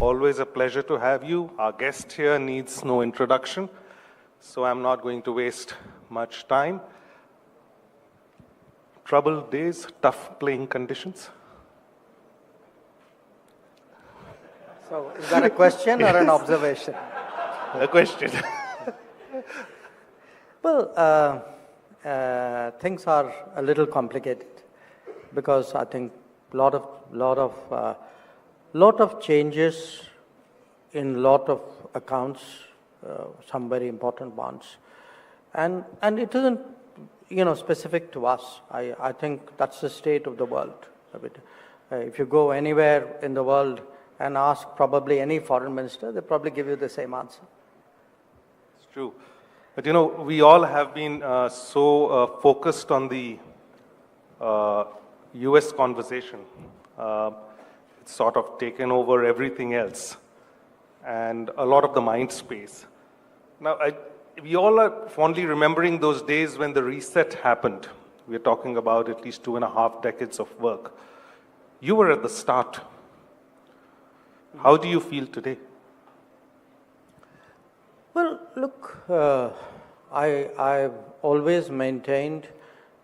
always a pleasure to have you. Our guest here needs no introduction, so I'm not going to waste much time. Troubled days, tough playing conditions. So, is that a question or an observation? A question. Well, things are a little complicated because I think lot of changes in lot of accounts, some very important ones, and it isn't specific to us. I think that's the state of the world. If you go anywhere in the world and ask probably any foreign minister, they probably give you the same answer. It's true. But we all have been so focused on the US conversation. It's sort of taken over everything else and a lot of the mind space. Now, we all are fondly remembering those days when the reset happened. We're talking about at least 2.5 decades of work. You were at the start. How do you feel today? Well, look, I've always maintained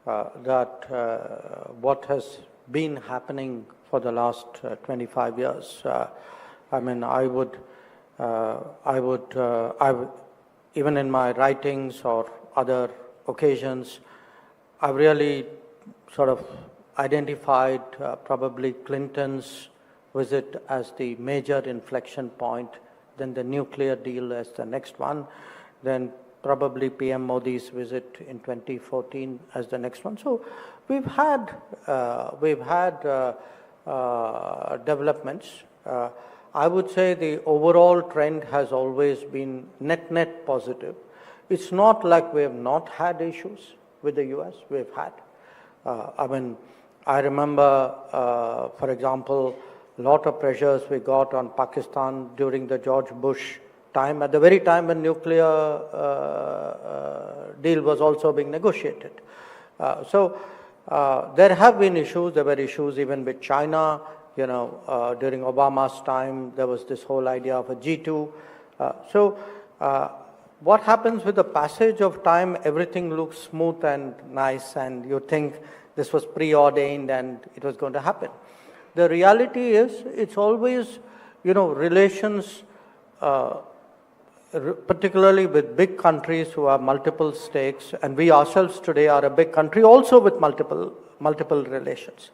that what has been happening for the last 25 years, I mean, I would, even in my writings or other occasions, I've really sort of identified probably Clinton's visit as the major inflection point, then the nuclear deal as the next one, then probably PM Modi's visit in 2014 as the next one. So we've had developments. I would say the overall trend has always been net positive. It's not like we have not had issues with the US. We've had. I mean, I remember, for example, a lot of pressures we got on Pakistan during the George Bush time, at the very time when nuclear deal was also being negotiated. So there have been issues. There were issues even with China. During Obama's time, there was this whole idea of a G2. So what happens with the passage of time, everything looks smooth and nice, and you think this was preordained and it was going to happen. The reality is, it's always, relations, particularly with big countries who have multiple stakes, and we ourselves today are a big country also with multiple relations.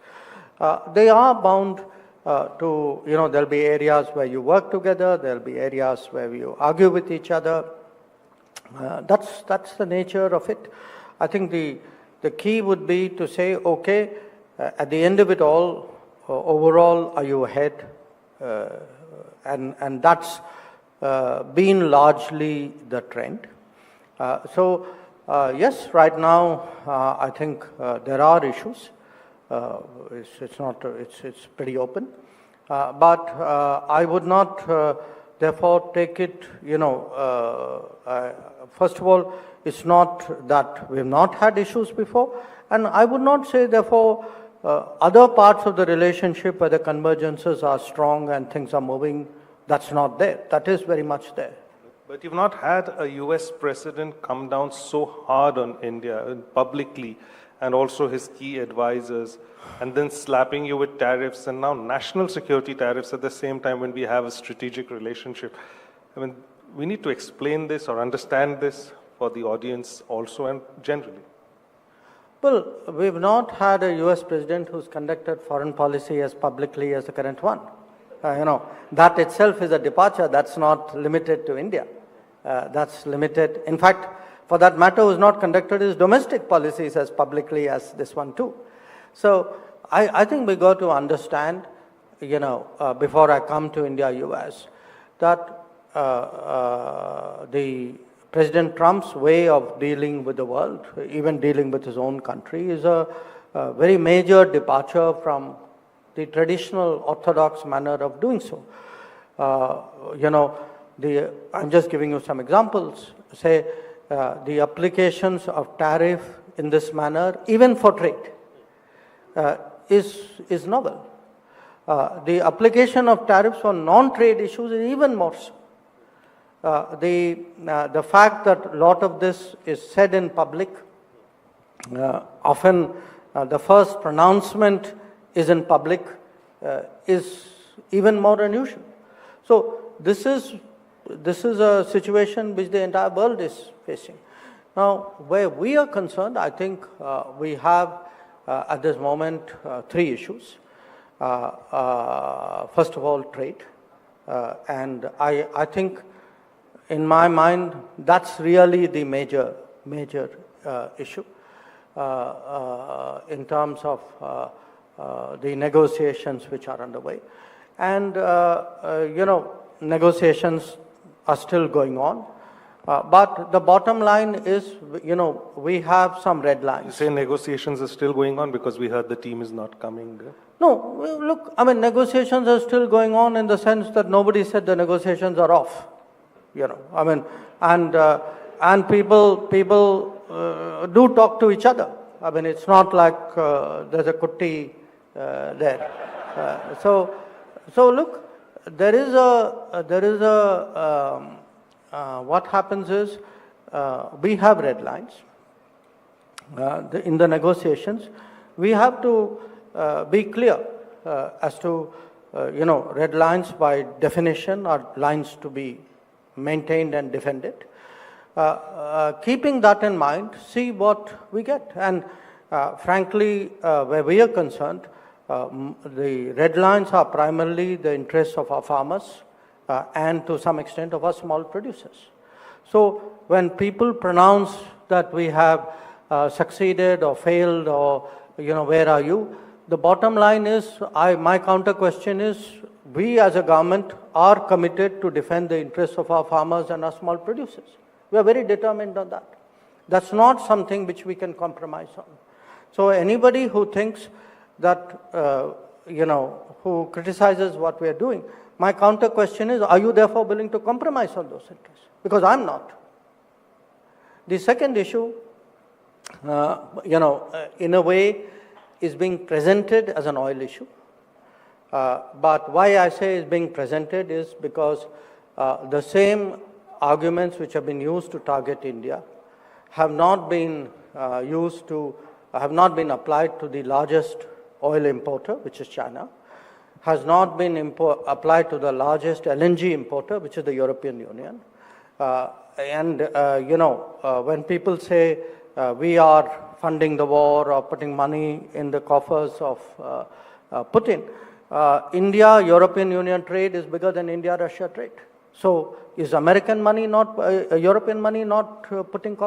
They are bound to, there'll be areas where you work together, there'll be areas where you argue with each other. That's the nature of it. I think the key would be to say, okay, at the end of it all, overall, are you ahead? And that's been largely the trend. So yes, right now, I think there are issues. It's pretty open. But I would not, therefore, take it, first of all, it's not that we've not had issues before. And I would not say, therefore, other parts of the relationship where the convergences are strong and things are moving, that's not there. That is very much there. But you've not had a US president come down so hard on India publicly, and also his key advisors, and then slapping you with tariffs and now national security tariffs at the same time when we have a strategic relationship. I mean, we need to explain this or understand this for the audience also and generally. Well, we've not had a US president who's conducted foreign policy as publicly as the current one. That itself is a departure. That's not limited to India. That's limited. In fact, for that matter, who's not conducted his domestic policies as publicly as this one too. So I think we got to understand, before I come to India-US, that the President Trump's way of dealing with the world, even dealing with his own country, is a very major departure from the traditional orthodox manner of doing so. I'm just giving you some examples. Say, the applications of tariff in this manner, even for trade, is novel. The application of tariffs on non-trade issues is even more so. The fact that a lot of this is said in public, often the first pronouncement is in public, is even more unusual. So this is a situation which the entire world is facing. Now, where we are concerned, I think we have at this moment three issues. First of all, trade. And I think, in my mind, that's really the major issue in terms of the negotiations which are underway. And, negotiations are still going on. But the bottom line is, we have some red lines. You say negotiations are still going on because we heard the team is not coming. No, look, I mean, negotiations are still going on in the sense that nobody said the negotiations are off. I mean, and people do talk to each other. I mean, it's not like there's a kutti there. So look, there is a what happens is we have red lines in the negotiations. We have to be clear as to red lines by definition are lines to be maintained and defended. Keeping that in mind, see what we get. And frankly, where we are concerned, the red lines are primarily the interests of our farmers and to some extent of our small producers. So when people pronounce that we have succeeded or failed or, where are you? The bottom line is, my counter question is, we as a government are committed to defend the interests of our farmers and our small producers. We are very determined on that. That's not something which we can compromise on. So anybody who thinks that, who criticizes what we are doing, my counter question is, are you therefore willing to compromise on those interests? Because I'm not. The second issue, in a way, is being presented as an oil issue. But why I say is being presented is because the same arguments which have been used to target India have not been applied to the largest oil importer, which is China, has not been applied to the largest LNG importer, which is the European Union. When people say we are funding the war or putting money in the coffers of Putin, India-European Union trade is bigger than India-Russia trade. So is American money not, European money not putting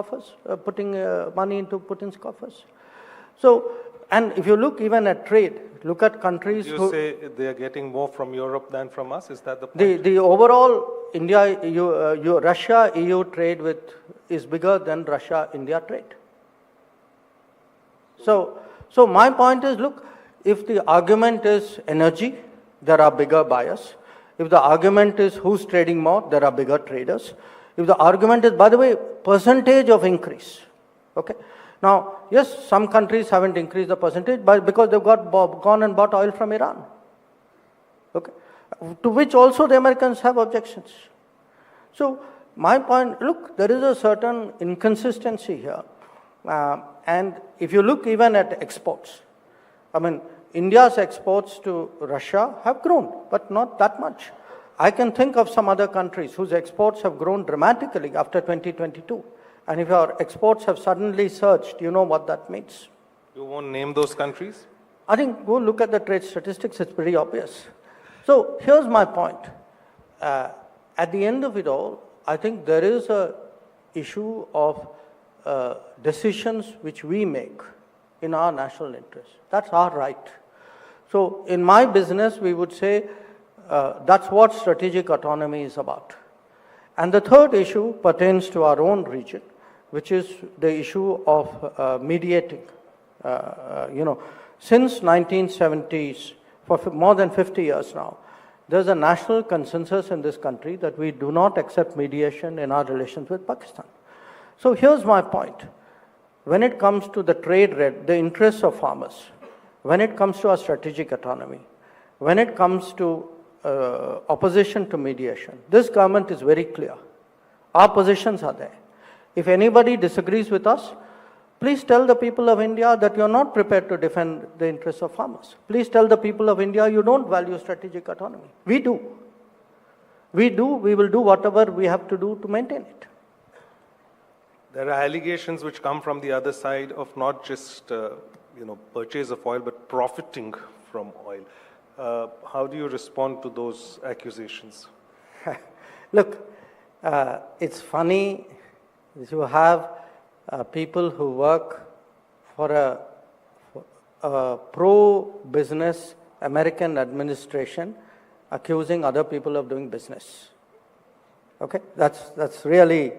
money into Putin's coffers? So, and if you look even at trade, look at countries You say they are getting more from Europe than from us? Is that the point? The overall India, Russia-EU trade is bigger than Russia-India trade. So my point is, look, if the argument is energy, there are bigger buyers. If the argument is who's trading more, there are bigger traders. If the argument is, by the way, percentage of increase, okay? Now, yes, some countries haven't increased the percentage because they've gone and bought oil from Iran, okay? To which also the Americans have objections. So my point, look, there is a certain inconsistency here. And if you look even at exports, I mean, India's exports to Russia have grown, but not that much. I can think of some other countries whose exports have grown dramatically after 2022. And if our exports have suddenly surged, you know what that means. You won't name those countries? I think go look at the trade statistics, it's pretty obvious. So here's my point. At the end of it all, I think there is an issue of decisions which we make in our national interest. That's our right. So in my business, we would say that's what strategic autonomy is about. And the third issue pertains to our own region, which is the issue of mediating. Since 1970s, for more than 50 years now, there's a national consensus in this country that we do not accept mediation in our relations with Pakistan. So here's my point. When it comes to the trade, the interests of farmers, when it comes to our strategic autonomy, when it comes to opposition to mediation, this government is very clear. Our positions are there. If anybody disagrees with us, please tell the people of India that you're not prepared to defend the interests of farmers. Please tell the people of India you don't value strategic autonomy. We do. We do. We will do whatever we have to do to maintain it. There are allegations which come from the other side of not just purchase of oil, but profiting from oil. How do you respond to those accusations? Look, it's funny. You have people who work for a pro-business American administration accusing other people of doing business. Okay, that's really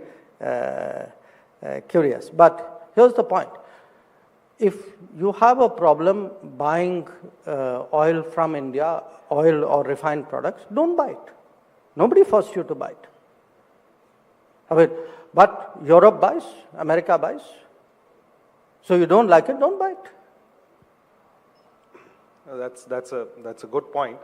curious. But here's the point. If you have a problem buying oil from India, oil or refined products, don't buy it. Nobody forced you to buy it. I mean, but Europe buys, America buys. So you don't like it, don't buy it. That's a good point.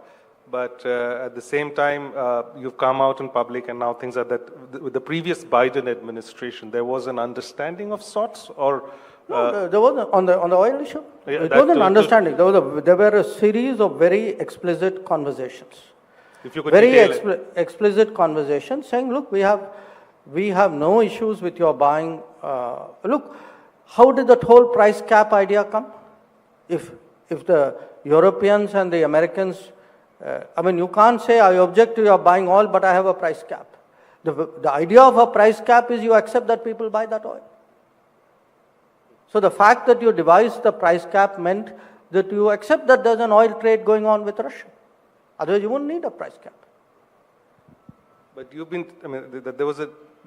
But at the same time, you've come out in public, and now things are that with the previous Biden administration, there was an understanding of sorts, or no, there wasn't on the oil issue. Yeah, it was an understanding. There were a series of very explicit conversations. If you could very explicit conversations saying, look, we have no issues with your buying. Look, how did that whole price cap idea come? If the Europeans and the Americans, I mean, you can't say I object to your buying oil, but I have a price cap. The idea of a price cap is you accept that people buy that oil. So the fact that you devised the price cap meant that you accept that there's an oil trade going on with Russia. Otherwise, you wouldn't need a price cap. But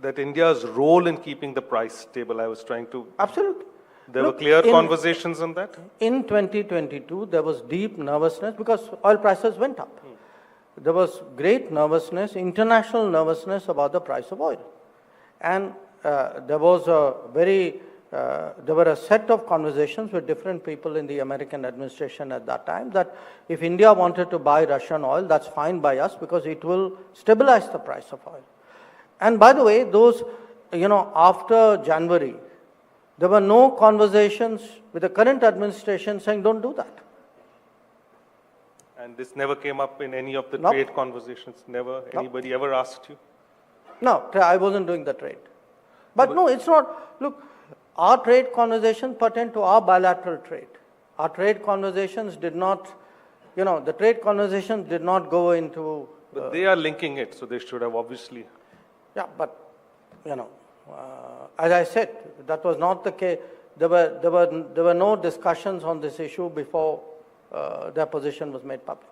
that India's role in keeping the price stable, I was trying to... Absolutely. There were clear conversations on that? In 2022, there was deep nervousness because oil prices went up. There was great nervousness, international nervousness about the price of oil. And there was there were a set of conversations with different people in the American administration at that time that if India wanted to buy Russian oil, that's fine by us because it will stabilize the price of oil. And by the way, those, after January, there were no conversations with the current administration saying don't do that. And this never came up in any of the Nope. trade conversations? Never? Anybody ever asked you? No, I wasn't doing the trade. But no, it's not. Look, our trade conversations pertain to our bilateral trade. Our trade conversations did not, the trade conversations did not go into... But they are linking it, so they should have obviously... Yeah, but, as I said, that was not the case. There were no discussions on this issue before their position was made public.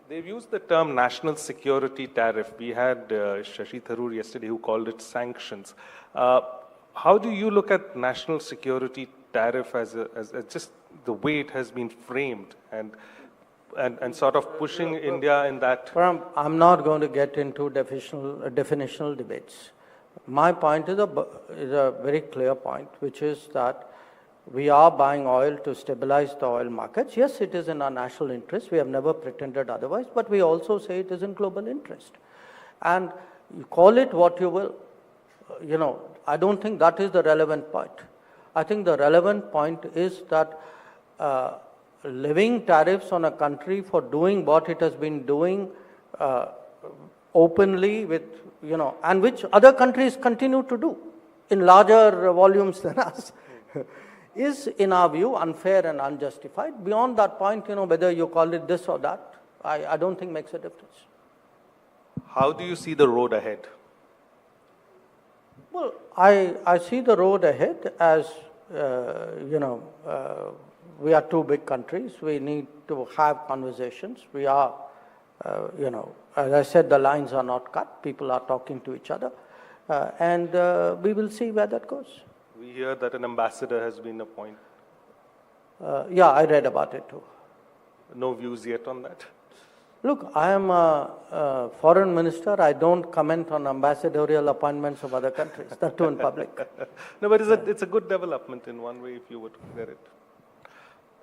They've used the term national security tariff. We had Shashi Tharoor yesterday who called it sanctions. How do you look at national security tariff as just the way it has been framed and sort of pushing India in that? I'm not going to get into definitional debates. My point is a very clear point, which is that we are buying oil to stabilize the oil markets. Yes, it is in our national interest. We have never pretended otherwise, but we also say it is in global interest. And you call it what you will, I don't think that is the relevant point. I think the relevant point is that levying tariffs on a country for doing what it has been doing openly with, and which other countries continue to do in larger volumes than us, is, in our view, unfair and unjustified. Beyond that point, whether you call it this or that, I don't think makes a difference. How do you see the road ahead? Well, I see the road ahead as, we are two big countries. We need to have conversations. We are, as I said, the lines are not cut. People are talking to each other. And we will see where that goes. We hear that an ambassador has been appointed. Yeah, I read about it too. No views yet on that? Look, I am a foreign minister. I don't comment on ambassadorial appointments of other countries. That too in public. No, but it's a good development in one way if you would get it.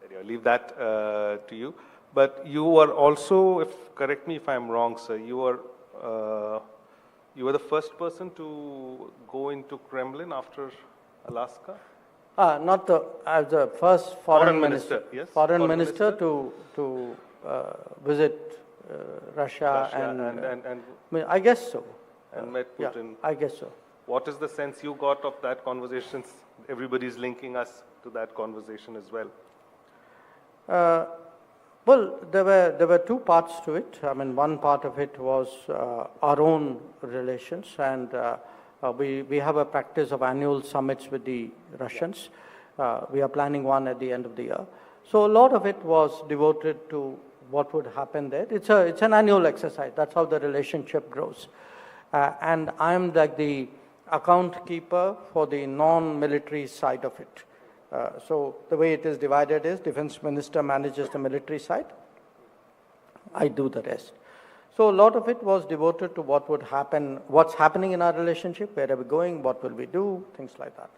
Anyway, I'll leave that to you. But you were also, correct me if I'm wrong, sir, you were the first person to go into Kremlin after Alaska? As the first foreign minister, yes. foreign minister to visit Russia and I guess so. And met Yeah, Putin. I guess so. What is the sense you got of that conversation? Everybody's linking us to that conversation as well. Well, there were two parts to it. I mean, one part of it was our own relations, and we have a practice of annual summits with the Russians. We are planning one at the end of the year. So a lot of it was devoted to what would happen there. It's an annual exercise. That's how the relationship grows. And I'm like the account keeper for the non-military side of it. So the way it is divided is defense minister manages the military side. I do the rest. So a lot of it was devoted to what would happen, what's happening in our relationship, where are we going, what will we do, things like that.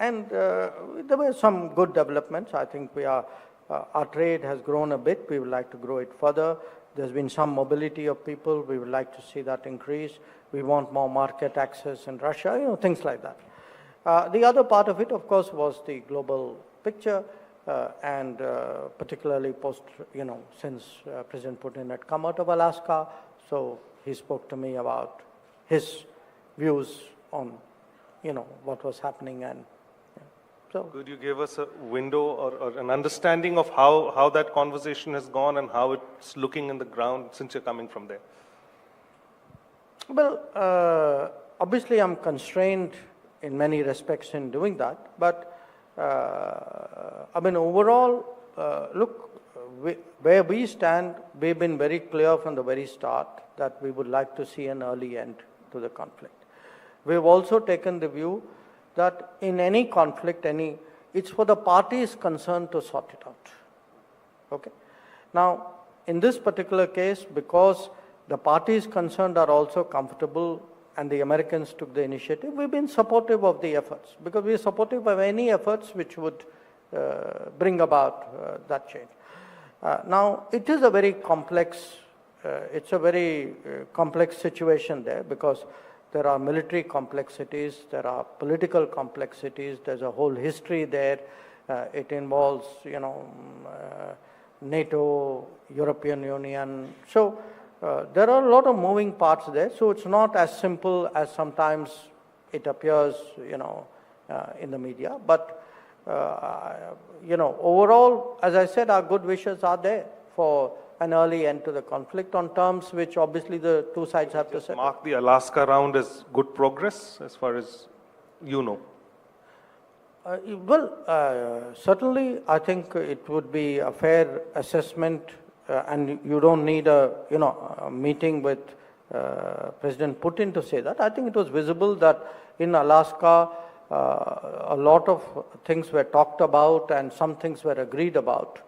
And there were some good developments. I think our trade has grown a bit. We would like to grow it further. There's been some mobility of people. We would like to see that increase. We want more market access in Russia, things like that. The other part of it, of course, was the global picture, and particularly since President Putin had come out of Alaska, so he spoke to me about his views on, what was happening, and so. Could you give us a window or an understanding of how that conversation has gone and how it's looking in the ground since you're coming from there? Well, obviously I'm constrained in many respects in doing that, but I mean overall, look, where we stand, we've been very clear from the very start that we would like to see an early end to the conflict. We've also taken the view that in any conflict, it's for the parties concerned to sort it out. Okay. Now, in this particular case, because the parties concerned are also comfortable and the Americans took the initiative, we've been supportive of the efforts, because we are supportive of any efforts which would bring about that change. Now, it is a very complex, complex situation there, because there are military complexities, there are political complexities, there's a whole history there. It involves, NATO, European Union. So there are a lot of moving parts there. So it's not as simple as sometimes it appears, in the media. But, overall, as I said, our good wishes are there for an early end to the conflict on terms which obviously the two sides have to settle. Mark the Alaska round as good progress as far as you know? Certainly I think it would be a fair assessment, and you don't need a meeting with President Putin to say that. I think it was visible that in Alaska a lot of things were talked about and some things were agreed about.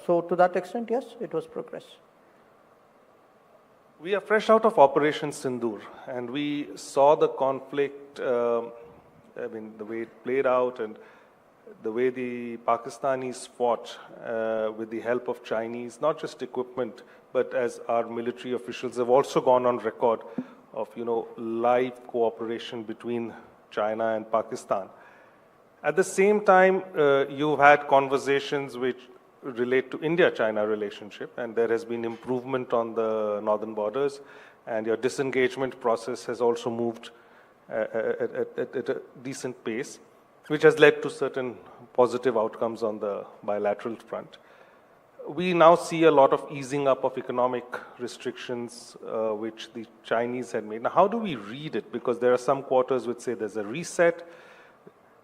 So to that extent, yes, it was progress. We are fresh out of Operation Sindoor, and we saw the conflict, the way it played out and the way the Pakistanis fought with the help of Chinese, not just equipment, but as our military officials have also gone on record of, live cooperation between China and Pakistan. At the same time, you've had conversations which relate to India-China relationship, and there has been improvement on the northern borders, and your disengagement process has also moved at a decent pace, which has led to certain positive outcomes on the bilateral front. We now see a lot of easing up of economic restrictions which the Chinese had made. Now, how do we read it? Because there are some quarters which say there's a reset,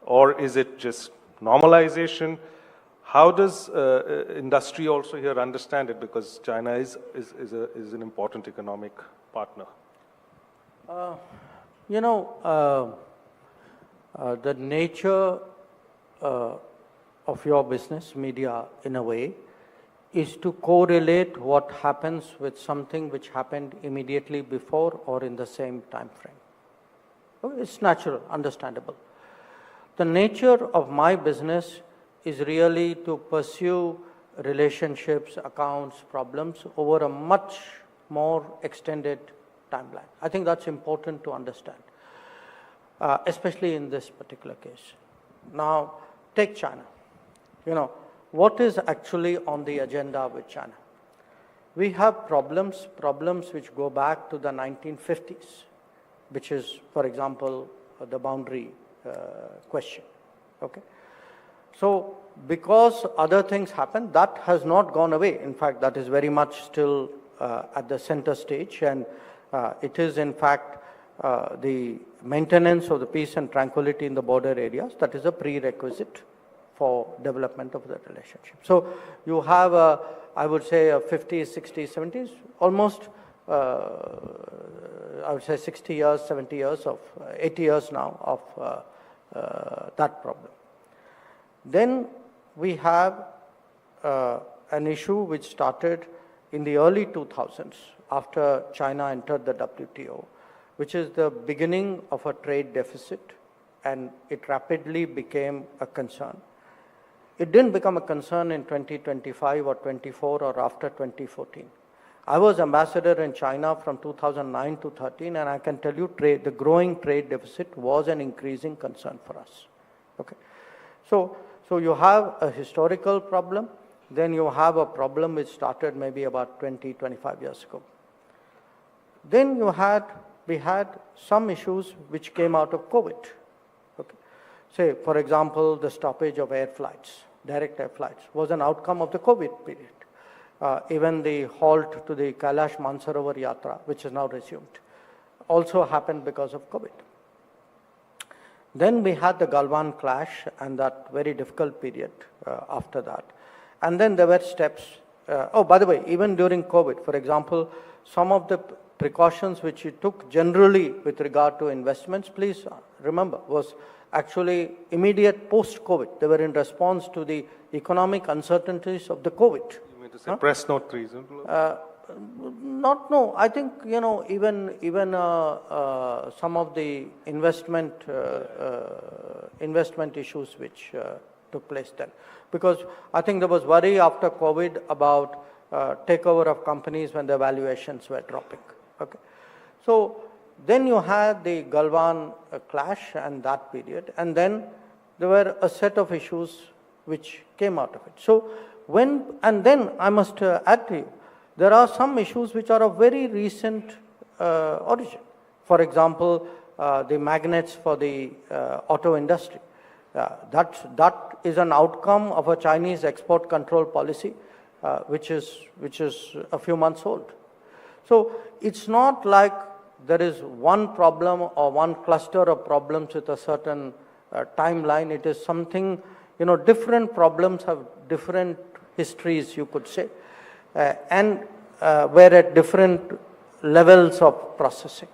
or is it just normalization? How does industry also here understand it? Because China is an important economic partner. The nature of your business, media, in a way, is to correlate what happens with something which happened immediately before or in the same time frame. It's natural, understandable. The nature of my business is really to pursue relationships, accounts, problems over a much more extended timeline. I think that's important to understand, especially in this particular case. Now, take China. What is actually on the agenda with China? We have problems which go back to the 1950s, which is, for example, the boundary question. Okay. So, because other things happen, that has not gone away. In fact, that is very much still at the center stage, and it is in fact the maintenance of the peace and tranquility in the border areas that is a prerequisite for development of the relationship. So, you have I would say a 50s, 60s, 70s, almost I would say 60 years, 70 years of 80 years now of that problem. Then we have an issue which started in the early 2000s after China entered the WTO, which is the beginning of a trade deficit, and it rapidly became a concern. It didn't become a concern in 2025 or 24 or after 2014. I was ambassador in China from 2009 to 13, and I can tell you the growing trade deficit was an increasing concern for us. Okay. So you have a historical problem, then you have a problem which started maybe about 20, 25 years ago. Then we had some issues which came out of COVID. Okay. Say, for example, the stoppage of air flights, direct air flights, was an outcome of the COVID period. Even the halt to the Kailash Mansarovar Yatra, which is now resumed, also happened because of COVID. Then we had the Galwan clash and that very difficult period after that. And then there were steps. Oh, by the way, even during COVID, for example, some of the precautions which we took generally with regard to investments, please remember, was actually immediate post-COVID. They were in response to the economic uncertainties of the COVID. You mean to say press note reason? No. I think, even some of the investment issues which took place then. Because I think there was worry after COVID about takeover of companies when the valuations were dropping. Okay. So then you had the Galwan clash and that period, and then there were a set of issues which came out of it. So and then I must add to you, there are some issues which are of very recent origin. For example, the magnets for the auto industry. That is an outcome of a Chinese export control policy, which is a few months old. So it's not like there is one problem or one cluster of problems with a certain timeline. It is something, different problems have different histories, you could say, and were at different levels of processing.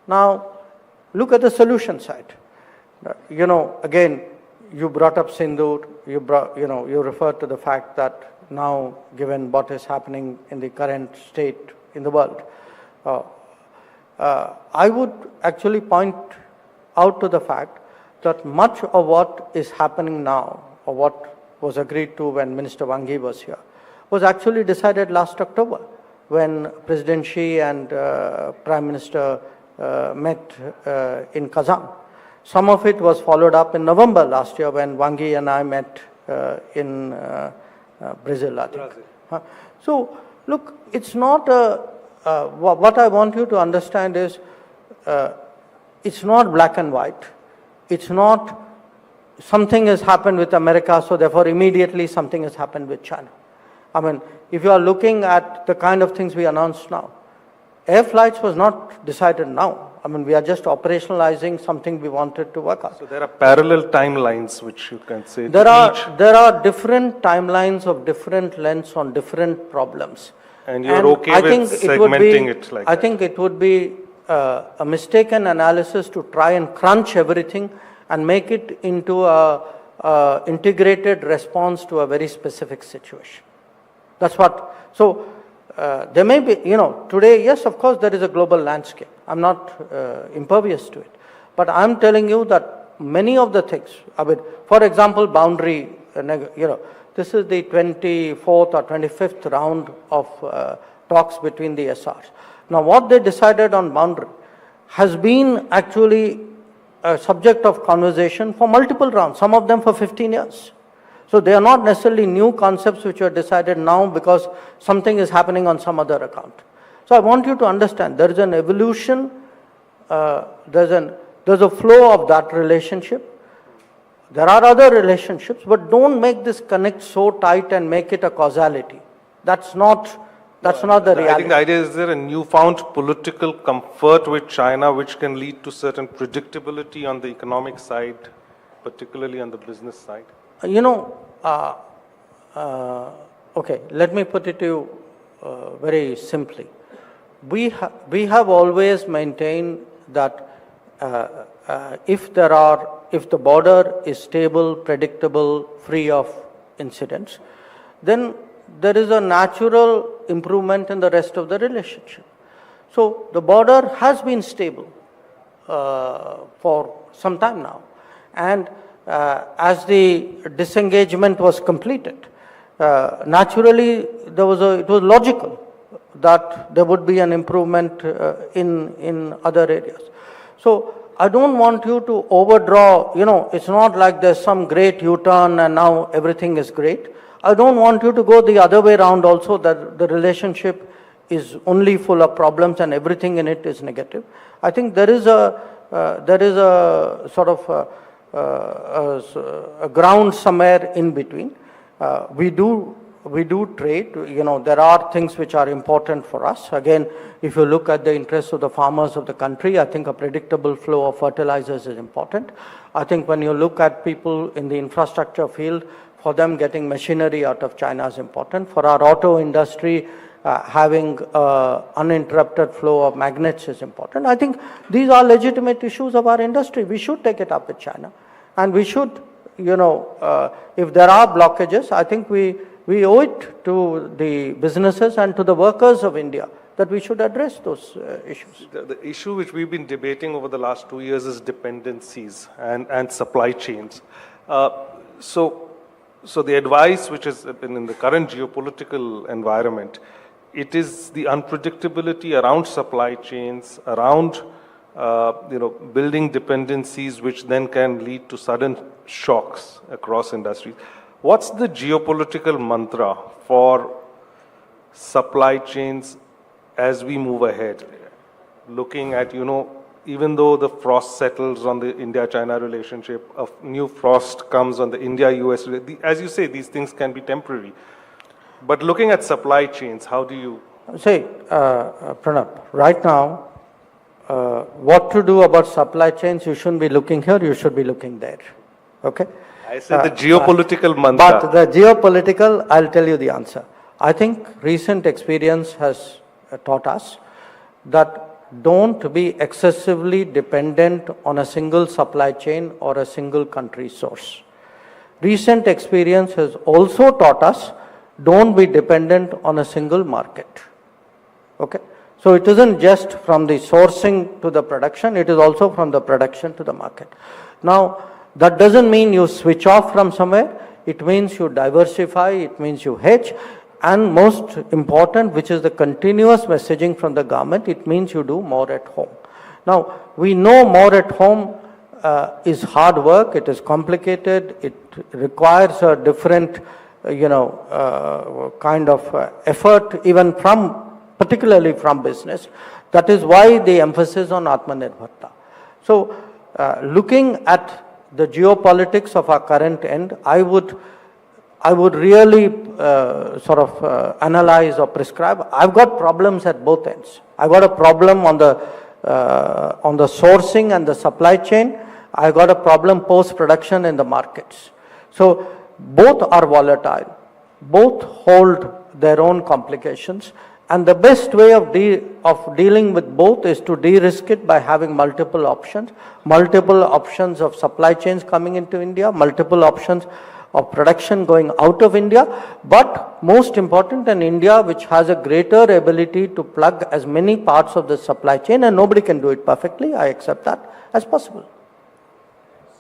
Now, look at the solution side. Again, you brought up Sindoor. You referred to the fact that now, given what is happening in the current state in the world, I would actually point out to the fact that much of what is happening now, or what was agreed to when Minister Wang Yi was here, was actually decided last October when President Xi and Prime Minister met in Kazan. Some of it was followed up in November last year when Wang Yi and I met in Brazil, I think. So, look, it's not what I want you to understand is it's not black and white. It's not something has happened with America, so therefore immediately something has happened with China. I mean, if you are looking at the kind of things we announced now, air flights was not decided now. I mean, we are just operationalizing something we wanted to work out. So there are parallel timelines which you can say. There are different timelines of different lengths on different problems. And you're okay with segmenting it like that? I think it would be a mistaken analysis to try and crunch everything and make it into a integrated response to a very specific situation. That's what. So there may be, today, yes, of course, there is a global landscape. I'm not impervious to it. But I'm telling you that many of the things, I mean, for example, boundary, This is the 24th or 25th round of talks between the SRs. Now, what they decided on boundary has been actually a subject of conversation for multiple rounds, some of them for 15 years. So they are not necessarily new concepts which were decided now because something is happening on some other account. So I want you to understand there is an evolution, there's a flow of that relationship. There are other relationships, but don't make this connect so tight and make it a causality. That's not the reality. I think the idea is there a newfound political comfort with China which can lead to certain predictability on the economic side, particularly on the business side? You know, okay, let me put it to you very simply. We have always maintained that if the border is stable, predictable, free of incidents, then there is a natural improvement in the rest of the relationship. So the border has been stable for some time now, and as the disengagement was completed, naturally it was logical that there would be an improvement in other areas. So I don't want you to overdraw, it's not like there's some great U-turn and now everything is great. I don't want you to go the other way around also, that the relationship is only full of problems and everything in it is negative. I think there is a sort of a ground somewhere in between. We do trade, there are things which are important for us. Again, if you look at the interests of the farmers of the country, I think a predictable flow of fertilizers is important. I think when you look at people in the infrastructure field, for them getting machinery out of China is important. For our auto industry, having uninterrupted flow of magnets is important. I think these are legitimate issues of our industry. We should take it up with China. And we should, if there are blockages, I think we owe it to the businesses and to the workers of India that we should address those issues. The issue which we've been debating over the last 2 years is dependencies and supply chains. So the advice which has been in the current geopolitical environment, it is the unpredictability around supply chains, around building dependencies which then can lead to sudden shocks across industries. What's the geopolitical mantra for supply chains as we move ahead? Looking at, even though the frost settles on the India-China relationship, a new frost comes on the India-US, as you say, these things can be temporary. But looking at supply chains, how do you... Say, Pranab, right now, what to do about supply chains, you shouldn't be looking here, you should be looking there. Okay? I said the geopolitical mantra. But the geopolitical, I'll tell you the answer. I think recent experience has taught us that don't be excessively dependent on a single supply chain or a single country source. Recent experience has also taught us don't be dependent on a single market. Okay? So it isn't just from the sourcing to the production, it is also from the production to the market. Now, that doesn't mean you switch off from somewhere, it means you diversify, it means you hedge, and most important, which is the continuous messaging from the government, it means you do more at home. Now, we know more at home is hard work, it is complicated, it requires a different, kind of effort, even particularly from business. That is why the emphasis on Atmanirbharta. So, looking at the geopolitics of our current end, I would really analyze or prescribe. I've got problems at both ends. I've got a problem on the sourcing and the supply chain. I've got a problem post-production in the markets. So both are volatile. Both hold their own complications. And the best way of dealing with both is to de-risk it by having multiple options of supply chains coming into India, multiple options of production going out of India, but most important in India, which has a greater ability to plug as many parts of the supply chain, and nobody can do it perfectly, I accept that, as possible.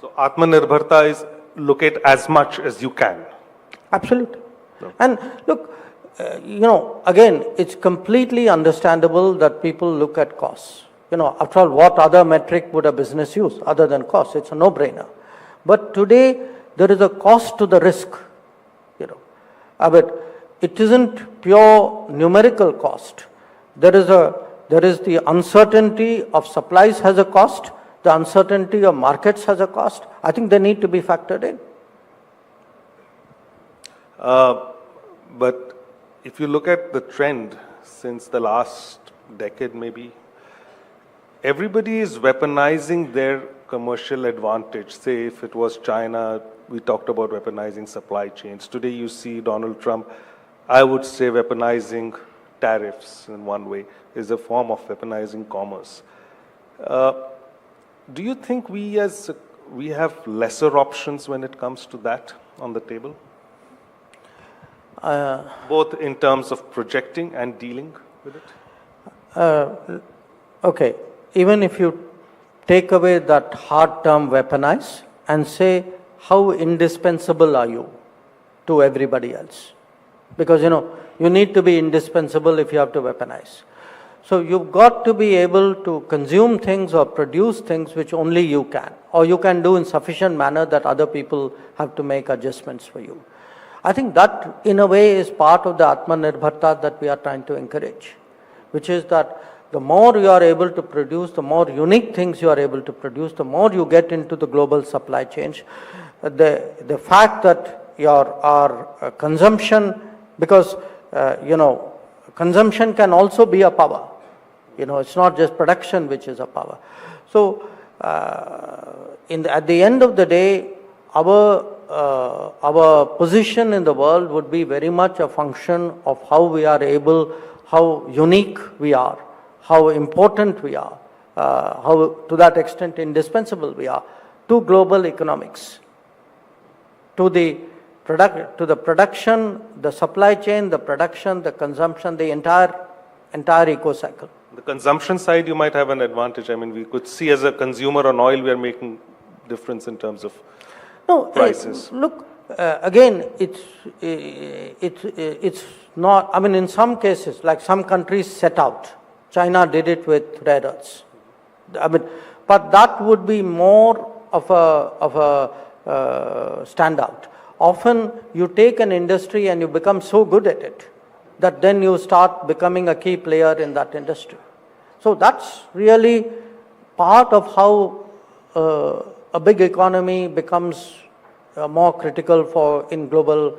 So Atmanirbharta is look at as much as you can. Absolutely. No. And look, again, it's completely understandable that people look at costs. After all, what other metric would a business use other than cost? It's a no-brainer. But today, there is a cost to the risk. But it isn't pure numerical cost. There is the uncertainty of supplies has a cost. The uncertainty of markets has a cost. I think they need to be factored in. But if you look at the trend since the last decade maybe, everybody is weaponizing their commercial advantage. Say if it was China, we talked about weaponizing supply chains. Today you see Donald Trump, I would say weaponizing tariffs in one way, is a form of weaponizing commerce. Do you think we have lesser options when it comes to that on the table? Both in terms of projecting and dealing with it? Okay, even if you take away that hard term weaponize and say how indispensable are you to everybody else? Because you need to be indispensable if you have to weaponize. So you've got to be able to consume things or produce things which only you can, or you can do in sufficient manner that other people have to make adjustments for you. I think that in a way is part of the Atmanirbharta that we are trying to encourage, which is that the more you are able to produce, the more unique things you are able to produce, the more you get into the global supply chain. The fact that our consumption, because consumption can also be a power. It's not just production which is a power. So at the end of the day, our position in the world would be very much a function of how we are able, how unique we are, how important we are, how to that extent indispensable we are to global economics, to the production, the supply chain, the production, the consumption, the entire eco-cycle. The consumption side, you might have an advantage. I mean, we could see as a consumer on oil, we are making difference in terms of prices. Look, again, it's not. I mean, in some cases, like some countries set out. China did it with rare earths. I mean, but that would be more of a standout. Often you take an industry and you become so good at it that then you start becoming a key player in that industry. So that's really part of how a big economy becomes more critical in global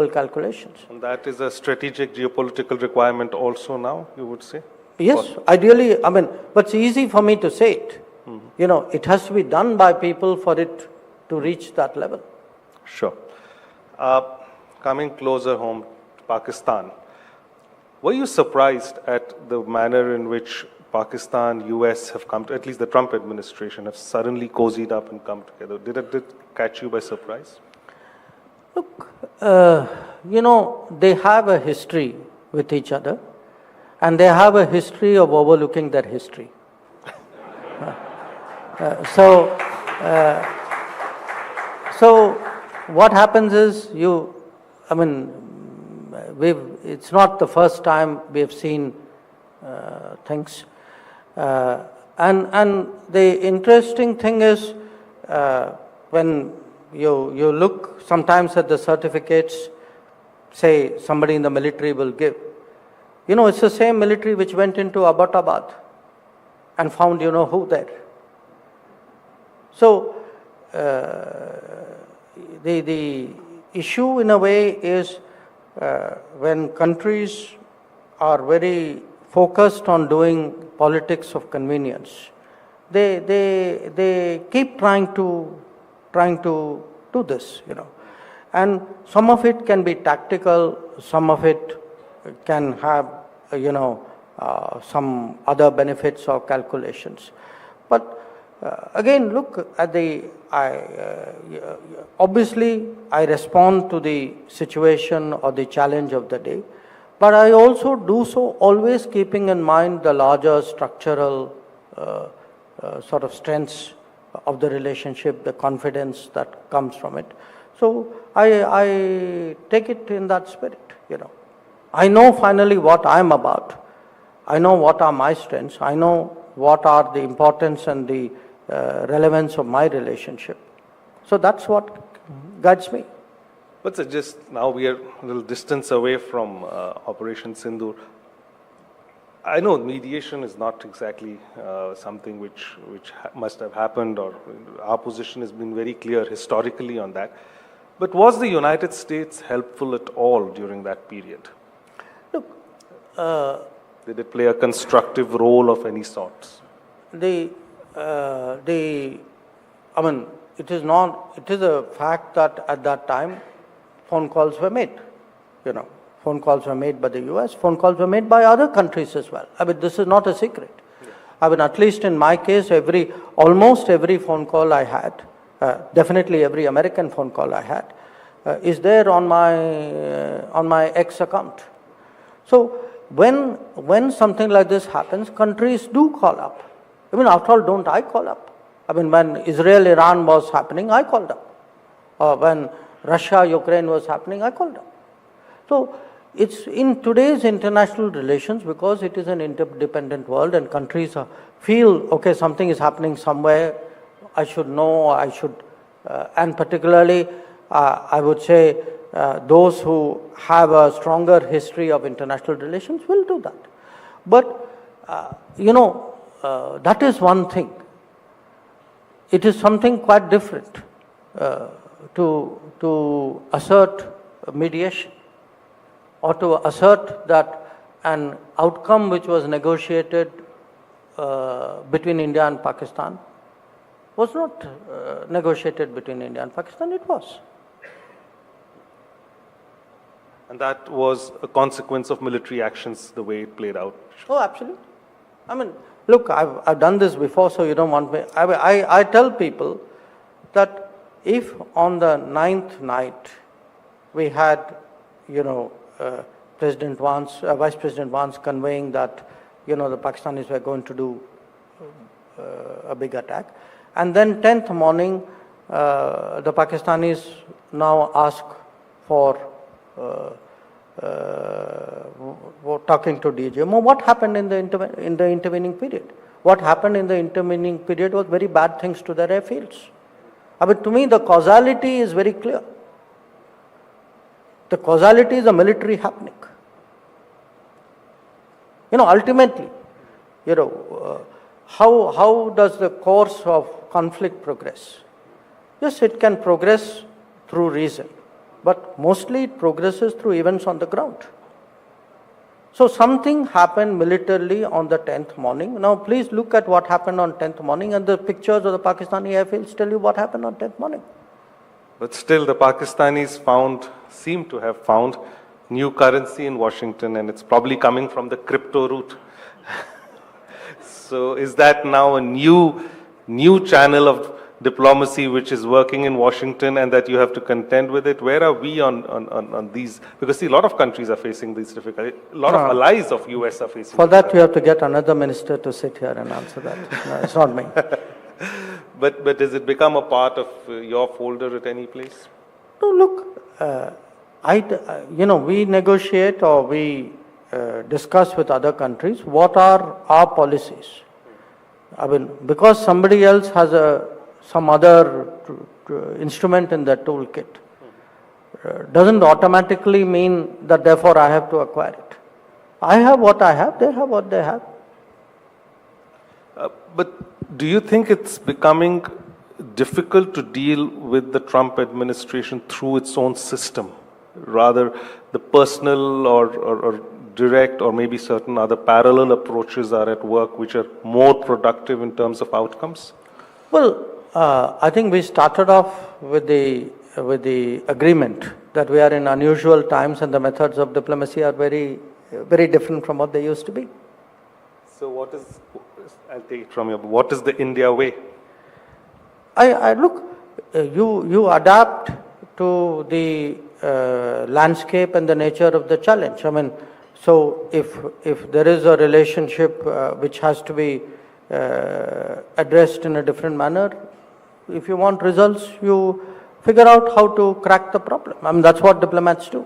calculations. And that is a strategic geopolitical requirement also now, you would say? Yes, ideally, I mean, but it's easy for me to say it. Mm-hmm. It has to be done by people for it to reach that level. Sure. Coming closer home, Pakistan. Were you surprised at the manner in which Pakistan, US have come to, at least the Trump administration, have suddenly cozied up and come together? Did it catch you by surprise? Look, they have a history with each other, and they have a history of overlooking their history. So what happens is it's not the first time we have seen things. And the interesting thing is when you look sometimes at the certificates, say somebody in the military will give, it's the same military which went into Abbottabad and found who there. So the issue in a way is when countries are very focused on doing politics of convenience, they keep trying to do this, and some of it can be tactical, some of it can have some other benefits or calculations. But again, look at obviously I respond to the situation or the challenge of the day, but I also do so always keeping in mind the larger structural sort of strengths of the relationship, the confidence that comes from it. So I take it in that spirit, you know. I know finally what I'm about. I know what are my strengths. I know what are the importance and the relevance of my relationship. So that's what guides me. But just now we are a little distance away from Operation Sindoor. I know mediation is not exactly something which must have happened, or our position has been very clear historically on that. But was the United States helpful at all during that period? Look, did it play a constructive role of any sorts? I mean, it is a fact that at that time phone calls were made, you know. Phone calls were made by the US, phone calls were made by other countries as well. I mean, this is not a secret. Yeah. I mean, at least in my case, almost every phone call I had, definitely every American phone call I had, is there on my X account. So when something like this happens, countries do call up. I mean, after all, don't I call up? I mean, when Israel-Iran was happening, I called up. Or when Russia-Ukraine was happening, I called up. So it's in today's international relations, because it is an interdependent world and countries feel, okay, something is happening somewhere, I should know, and particularly I would say those who have a stronger history of international relations will do that. But, that is one thing. It is something quite different to assert mediation, or to assert that an outcome which was negotiated between India and Pakistan was not negotiated between India and Pakistan, it was. And that was a consequence of military actions, the way it played out? Oh, absolutely. I mean, look, I've done this before, so you don't want me. I tell people that if on the 9th night we had, President Vance, Vice President Vance conveying that, the Pakistanis were going to do a big attack, and then 10th morning, the Pakistanis now ask for talking to DGMO. What happened in the intervening period? What happened in the intervening period was very bad things to their airfields. I mean, to me, the causality is very clear. The causality is a military happening. Ultimately, how does the course of conflict progress? Yes, it can progress through reason, but mostly it progresses through events on the ground. So something happened militarily on the 10th morning. Now please look at what happened on 10th morning, and the pictures of the Pakistani airfields tell you what happened on 10th morning. But still the Pakistanis seem to have found new currency in Washington, and it's probably coming from the crypto route. So is that now a new channel of diplomacy which is working in Washington, and that you have to contend with it? Where are we on these? Because see, a lot of countries are facing these difficulties. A lot of allies of US are facing. For that, you have to get another minister to sit here and answer that. No, it's not me. But does it become a part of your folder at any place? No, look, we negotiate, or we discuss with other countries what are our policies. I mean, because somebody else has some other instrument in their toolkit, doesn't automatically mean that therefore I have to acquire it. I have what I have, they have what they have. But do you think it's becoming difficult to deal with the Trump administration through its own system? Rather, the personal or direct, or maybe certain other parallel approaches are at work which are more productive in terms of outcomes? Well, I think we started off with the agreement that we are in unusual times and the methods of diplomacy are very, very different from what they used to be. So I'll take it from you, what is the India way? Look, you adapt to the landscape and the nature of the challenge. I mean, so if there is a relationship which has to be addressed in a different manner, if you want results, you figure out how to crack the problem. I mean, that's what diplomats do.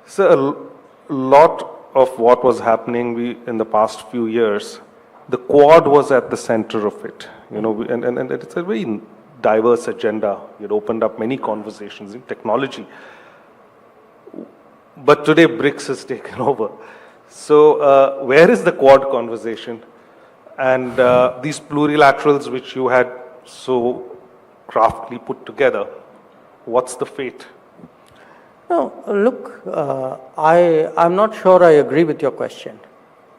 So a lot of what was happening in the past few years, the Quad was at the center of it, and it's a very diverse agenda. It opened up many conversations in technology. But today BRICS has taken over. So where is the Quad conversation? And these plurilaterals which you had so craftily put together, what's the fate? No, look, I'm not sure I agree with your question.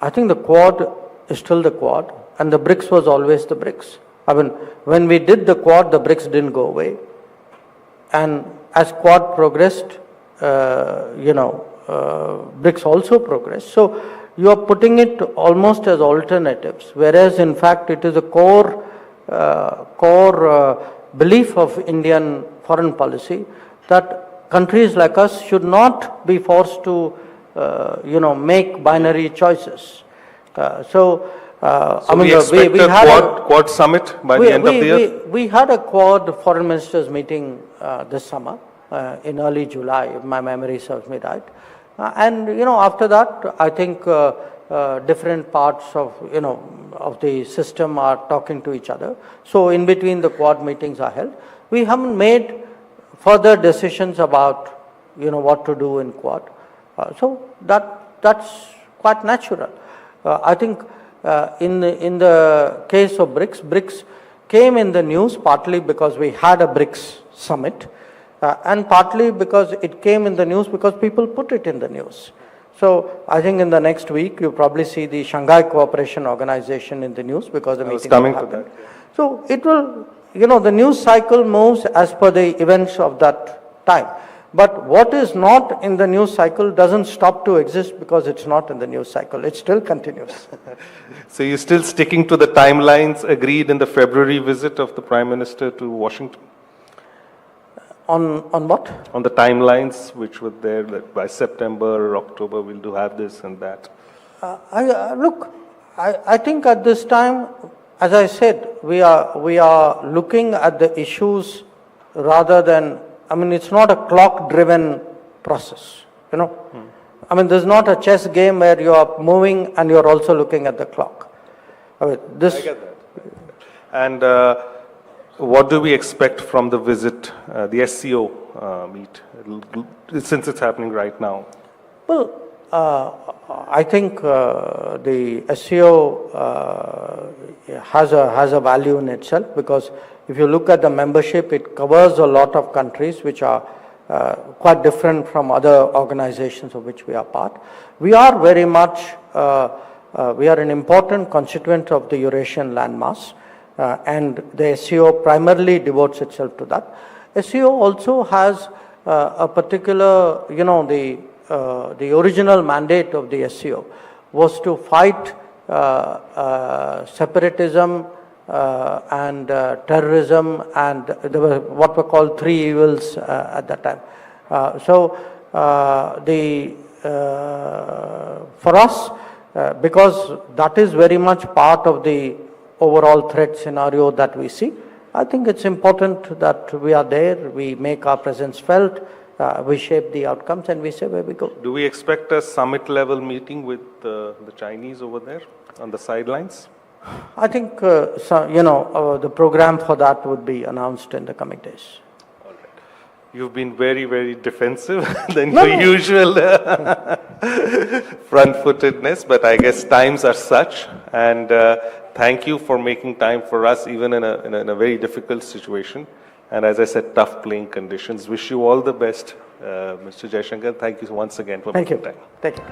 I think the Quad is still the Quad, and the BRICS was always the BRICS. I mean, when we did the Quad, the BRICS didn't go away. And as Quad progressed, BRICS also progressed. So you are putting it almost as alternatives, whereas in fact it is a core belief of Indian foreign policy that countries like us should not be forced to, make binary choices. So we expect a Quad summit by the end of the year? We had a Quad foreign ministers meeting this summer in early July, if my memory serves me right. And after that, I think different parts of the system are talking to each other. So in between the Quad meetings are held. We haven't made further decisions about what to do in Quad. So that's quite natural. I think in the case of BRICS, BRICS came in the news partly because we had a BRICS summit, and partly because it came in the news because people put it in the news. So I think in the next week you'll probably see the Shanghai Cooperation Organization in the news because the meeting will happen. So it will, the news cycle moves as per the events of that time. But what is not in the news cycle doesn't stop to exist because it's not in the news cycle. It still continues. So you're still sticking to the timelines agreed in the February visit of the Prime Minister to Washington? On what? On the timelines which were there, that by September or October we'll have this and that. I think at this time, as I said, we are looking at the issues rather than, it's not a clock-driven process, I mean, there's not a chess game where you are moving and you're also looking at the clock. I get that. And what do we expect from the visit, the SCO meet, since it's happening right now? Well, I think the SCO has a value in itself because if you look at the membership, it covers a lot of countries which are quite different from other organizations of which we are part. We are very much, we are an important constituent of the Eurasian landmass. And the SCO primarily devotes itself to that. SCO also has a particular, the original mandate of the SCO was to fight separatism and terrorism, and there were what were called three evils at that time. For us, because that is very much part of the overall threat scenario that we see, I think it's important that we are there, we make our presence felt, we shape the outcomes, and we say where we go. Do we expect a summit level meeting with the Chinese over there on the sidelines? I think, the program for that would be announced in the coming days. All right. You've been very, very defensive than your usual front-footedness, but I guess times are such, and thank you for making time for us, even in a very difficult situation. And as I said, tough playing conditions. Wish you all the best, Mr. Jaishankar. Thank you once again for making time. Thank you.